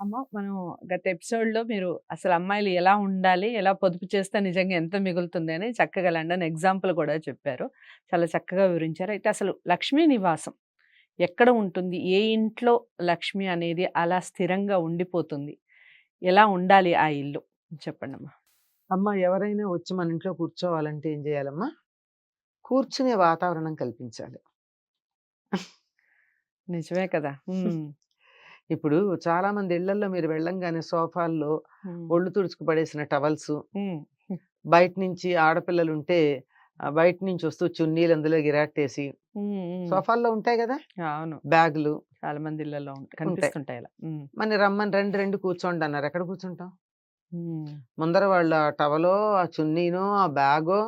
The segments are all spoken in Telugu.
అమ్మ, మనం గత ఎపిసోడ్‌లో మీరు అసలు అమ్మాయిలు ఎలా ఉండాలి? ఎలా పొదుపు చేస్తే నిజంగా ఎంత మిగులుతుంది అని చక్కగా లండన్ ఎగ్జాంపుల్ కూడా చెప్పారు. చాలా చక్కగా వివరించారు. అయితే అసలు లక్ష్మీ నివాసం ఎక్కడ ఉంటుంది? ఏ ఇంట్లో లక్ష్మి అనేది అలా స్థిరంగా ఉండిపోతుంది? ఎలా ఉండాలి ఆ ఇల్లు? చెప్పండమ్మా. అమ్మ ఎవరైనా వచ్చి మన ఇంట్లో కూర్చోవాలంటే ఏం చేయాలమ్మా? కూర్చునే వాతావరణం కల్పించాలి. నిజమే కదా! హ్మ్. ఇప్పుడు చాలా మంది ఇళ్లల్లో మీరు వెళ్ళంగానే సోఫాల్లో హ్మ్. ఒళ్ళు తుడుచుకు పడేసిన టవల్సు, హ్మ్. బయట నుంచి ఆడపిల్లలుంటే బయట నుంచి వస్తూ చున్నీలు అందులో గిరాట్టేసి హ్మ్. హ్మ్. సోఫాల్లో ఉంటాయి గదా! అవును. బ్యాగులు చాలా మంది ఇళ్లలో ఉంటాయి. కనిపిస్తుంటాయి అలా. హ్మ్. మరి రమ్మని రండి, రండి కూర్చోండి అన్నారు. ఎక్కడ కూర్చుంటాం? హ్మ్. ముందర వాళ్ళు ఆ టవలో, ఆ చున్నీనో, ఆ బ్యాగో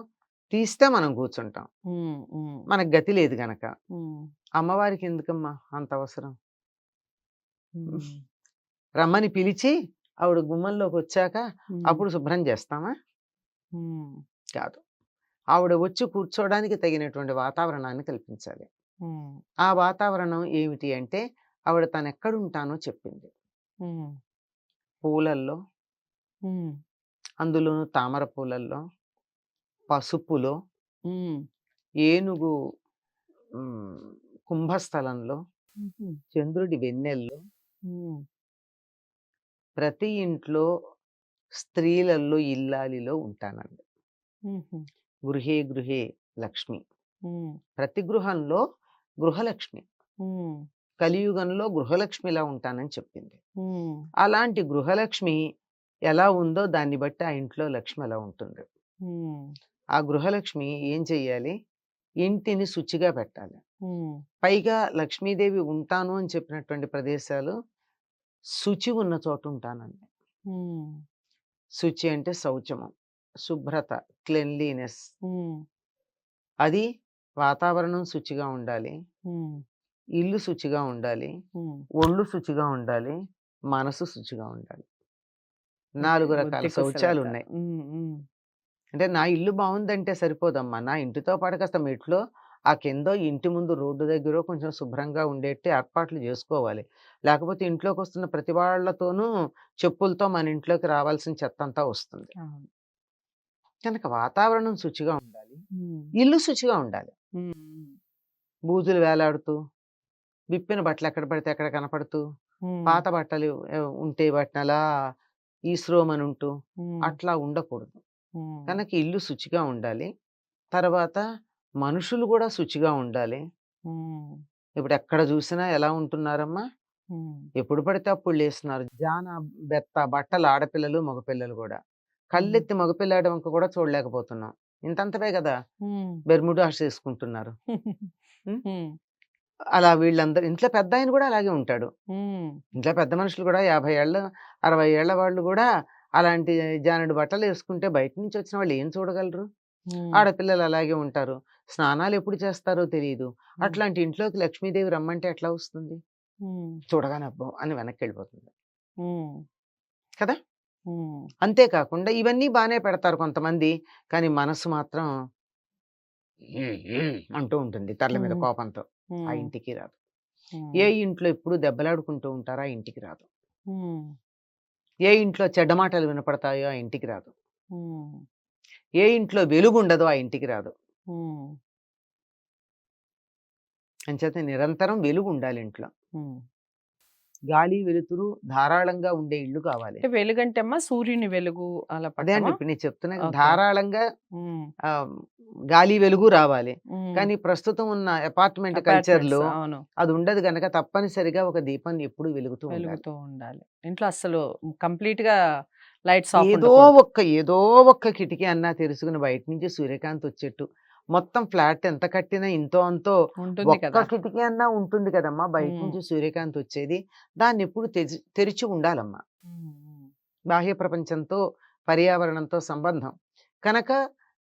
తీస్తే మనం కూర్చుంటాం. హ్మ్. హ్మ్. మనకు గతి లేదు గనక. హ్మ్. అమ్మవారికి ఎందుకమ్మా అంత అవసరం? హ్మ్. రమ్మని పిలిచి ఆవిడ గుమ్మంలోకొచ్చాక హ్మ్. అప్పుడు శుభ్రం చేస్తామా? హ్మ్. కాదు. ఆవిడ వచ్చి కూర్చోవడానికి తగినటువంటి వాతావరణాన్ని కల్పించాలి. హ్మ్. ఆ వాతావరణం ఏమిటి అంటే ఆవిడ తనెక్కడుంటానో చెప్పింది. హ్మ్. పూలల్లో, హ్మ్. అందులోనూ తామర పూలల్లో, పసుపులో, హ్మ్. ఏనుగు హ్మ్, కుంభస్థలంలో, హుహు. చంద్రుడి వెన్నెల్లో, హ్మ్. ప్రతి ఇంట్లో స్త్రీలల్లో, ఇల్లాలిలో ఉంటానండి. హుహు. గృహే గృహే లక్ష్మి. హ్మ్. ప్రతి గృహంలో గృహలక్ష్మి. హ్మ్. కలియుగంలో గృహలక్ష్మిలా ఉంటానని చెప్పింది. హ్మ్. అలాంటి గృహలక్ష్మి ఎలా ఉందో దాన్ని బట్టి ఆ ఇంట్లో లక్ష్మి అలా ఉంటుంది. హ్మ్. ఆ గృహలక్ష్మి ఏం చెయ్యాలి? ఇంటిని శుచిగా పెట్టాలి. హ్మ్. పైగా లక్ష్మీదేవి ఉంటాను అని చెప్పినటువంటి ప్రదేశాలు శుచి ఉన్న చోట ఉంటానండి. హ్మ్. శుచి అంటే శౌచము, శుభ్రత, క్లెన్లీనెస్. హ్మ్. అది వాతావరణం శుచిగా ఉండాలి. హ్మ్. ఇల్లు శుచిగా ఉండాలి. హ్మ్. ఒళ్ళు శుచిగా ఉండాలి. మనసు శుచిగా ఉండాలి. ఓకే. 4 రకాల బుద్ధి కుశలత. శౌచాలున్నాయి. హ్మ్. హ్మ్. అంటే నా ఇల్లు బావుందంటే సరిపోదమ్మా. నా ఇంటితో పాటు కాస్త మెట్లో, ఆ కిందో ఇంటి ముందు రోడ్డు దగ్గరో కొంచెం శుభ్రంగా ఉండేట్టు ఏర్పాట్లు జేసుకోవాలి. లేకపోతే ఇంట్లోకొస్తున్న ప్రతి వాళ్ళతోనూ చెప్పులతో మన ఇంట్లోకి రావాల్సిన చెత్తంతా వస్తుంది. అవును. కనుక వాతావరణం శుచిగా ఉండాలి. హ్మ్. ఇల్లు శుచిగా ఉండాలి. హ్మ్. హ్మ్. బూజులు వేలాడుతూ, విప్పిన బట్టలు ఎక్కడ పడితే అక్కడ కనపడుతూ, హ్మ్. పాత బట్టలు ఉంటే వాటినలా ఈస్రోమనుంటూ హ్మ్. అట్లా ఉండకూడదు. హ్మ్. కనుక ఇల్లు శుచిగా ఉండాలి. తర్వాత మనుషులు గూడా శుచిగా ఉండాలి. హ్మ్. ఇప్పుడెక్కడ జూసినా ఎలా ఉంటున్నారమ్మా? హ్మ్. ఎప్పుడు పడితే అప్పుడు లేస్తున్నారు. బెత్త బట్టలు ఆడపిల్లలు, మగపిల్లలు గూడా. హ్మ్. కళ్ళెత్తి మగపిల్లాడి వంక కూడా చూడలేకపోతున్నాం. ఇంతంతవే గదా! హ్మ్. బెర్ముడాస్ ఏసుకుంటున్నారు. హ్మ్. హ్మ్. అలా వీళ్ళందరూ ఇంట్లో పెద్దాయన గూడా అలాగే ఉంటాడు. హ్మ్. ఇంట్లో పెద్ద మనుషులు గూడా 50 ఏళ్ళ, 60 ఏళ్ల వాళ్ళు గూడా అలాంటి జానెడు బట్టలేసుకుంటే బయట నుంచి వచ్చిన వాళ్ళు ఏం చూడగలరు? హ్మ్. ఆడపిల్లలు అలాగే ఉంటారు. స్నానాలెప్పుడు చేస్తారో తెలీదు. హ్మ్. అట్లాంటి ఇంట్లోకి లక్ష్మీదేవి రమ్మంటే ఎట్లా వస్తుంది? హ్మ్. చూడగానే అబ్బో! అని వెనక్కెళ్ళిపోతుంది. హ్మ్. కదా! హ్మ్. అంతే కాకుండా ఇవన్నీ బానే పెడతారు కొంతమంది. కానీ మనసు మాత్రం అంటూ ఉంటుంది తర్ల మీద హ్మ్. కోపంతో. ఆ హ్మ్. ఇంటికి రాదు. ఏ హ్మ్. ఇంట్లో ఎప్పుడు దెబ్బలాడుకుంటూ ఉంటారో ఆ ఇంటికి రాదు. హ్మ్. ఏ ఇంట్లో చెడ్డ మాటలు వినపడతాయో ఆ ఇంటికి రాదు. హ్మ్. ఏ ఇంట్లో వెలుగుండదో ఆ ఇంటికి రాదు. హ్మ్. అంచేత నిరంతరం వెలుగుండాలి ఇంట్లో. హ్మ్. గాలి, వెలుతురు ధారాళంగా ఉండే ఇల్లు కావాలి. అంటే వెలుగంటే అమ్మా సూర్యుని వెలుగు అలా అదే అండి పట్టమా? ఇప్పుడు నేను చెప్తున్నా కదా! ఓకే. ధారాళంగా హ్మ్. ఆహ్, గాలి, వెలుగు రావాలి. హ్మ్. కానీ ప్రస్తుతం ఉన్న అపార్ట్‌మెంట్ అపార్ట్‌మెంట్స్ కల్చర్‌లో అవును. అది ఉండదు గనక తప్పనిసరిగా ఒక దీపం ఎప్పుడూ వెలుగుతూ ఉండాలి. వెలుగుతూ ఉండాలి. ఇంట్లో అస్సలు కంప్లీట్‌గా లైట్స్ ఆఫ్ ఏదో ఉండకూడదు. ఏదో ఒక్క కిటికీ అన్నా తెరుచుకుని బయట నుంచి సూర్యకాంతి వచ్చేట్టు. మొత్తం ఫ్లాట్ ఎంత కట్టినా ఇంతో అంతో ఉంటుంది ఒక్క కదా! కిటికీ అన్నా ఉంటుంది కదమ్మా! బయట హ్మ్. నుంచి సూర్యకాంతి వచ్చేది. దాన్నెప్పుడు తెరిచి ఉండాలమ్మా. హ్మ్. హ్మ్. బాహ్య ప్రపంచంతో, పర్యావరణంతో సంబంధం. కనుక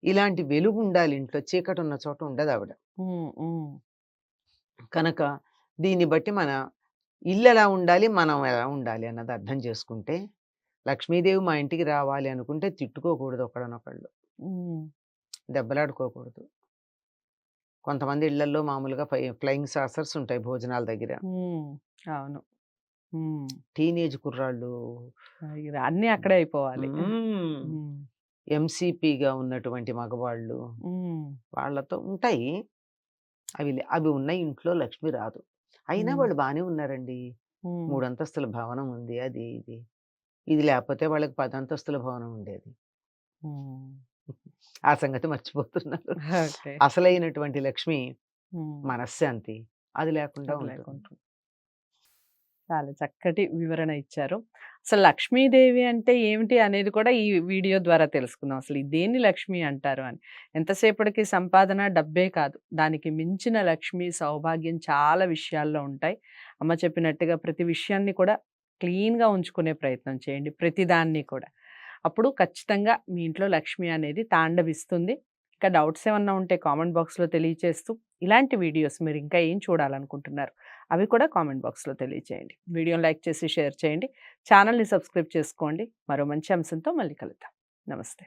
ఇలాంటి వెలుగుండాలి ఇంట్లో. చీకటున్న చోట ఉండదావిడ. హ్మ్. హ్మ్. కనుక దీన్ని బట్టి మన ఇల్లెలా ఉండాలి, మనం ఎలా ఉండాలి అన్నది అర్థం చేసుకుంటే, లక్ష్మీదేవి మా ఇంటికి రావాలి అనుకుంటే తిట్టుకోకూడదు ఒకళ్ళనొకళ్ళు. హ్మ్. దెబ్బలాడుకోకూడదు. కొంతమంది ఇళ్లల్లో మామూలుగా ఫ్లయింగ్ సాసర్స్ ఉంటాయి భోజనాల దగ్గర. హ్మ్. అవును. హ్మ్. టీనేజ్ కుర్రాళ్ళు ఇగ అన్నీ అక్కడే అయిపోవాలి. హ్మ్. హ్మ్. ఎంసీపీగా ఉన్నటువంటి మగవాళ్ళు హ్మ్. వాళ్ళతో ఉంటాయి. అవి ఉన్న ఇంట్లో లక్ష్మి రాదు. అయినా హ్మ్. వాళ్ళు బానే ఉన్నారండి. హ్మ్. 3 అంతస్తుల భవనం ఉంది. అది ఇది. ఇది లేపోతే వాళ్ళకి 10 అంతస్తుల భవనం ఉండేది. హ్మ్. ఆ సంగతి మర్చిపోతున్నారు. ఓకే. అసలైనటువంటి లక్ష్మి హ్మ్. మనశ్శాంతి. అది లేకుండా అది ఉంటుంది. లేకుండా. చాలా చక్కటి వివరణ ఇచ్చారు. అసలు లక్ష్మీదేవి అంటే ఏమిటి అనేది కూడా ఈ వీడియో ద్వారా తెలుసుకుందాం. అసలు దేన్ని లక్ష్మి అంటారు అని. ఎంతసేపటికి సంపాదన డబ్బే కాదు. దానికి మించిన లక్ష్మి, సౌభాగ్యం చాలా విషయాల్లో ఉంటాయి. అమ్మ చెప్పినట్టుగా ప్రతి విషయాన్ని కూడా క్లీన్‌గా ఉంచుకునే ప్రయత్నం చేయండి. ప్రతిదాన్ని కూడా. అప్పుడు ఖచ్చితంగా మీ ఇంట్లో లక్ష్మి అనేది తాండవిస్తుంది. ఇంకా డౌట్స్ ఏమన్నా ఉంటే కామెంట్ బాక్స్‌లో తెలియచేస్తూ, ఇలాంటి వీడియోస్ మీరు ఇంకా ఏం చూడాలనుకుంటున్నారు? అవి కూడా కామెంట్ బాక్స్‌లో తెలియచేయండి. వీడియోని లైక్ చేసి షేర్ చేయండి. ఛానెల్‌ని సబ్స్క్రైబ్ చేసుకోండి. మరో మంచి అంశంతో మళ్ళీ కలుద్దాం. నమస్తే.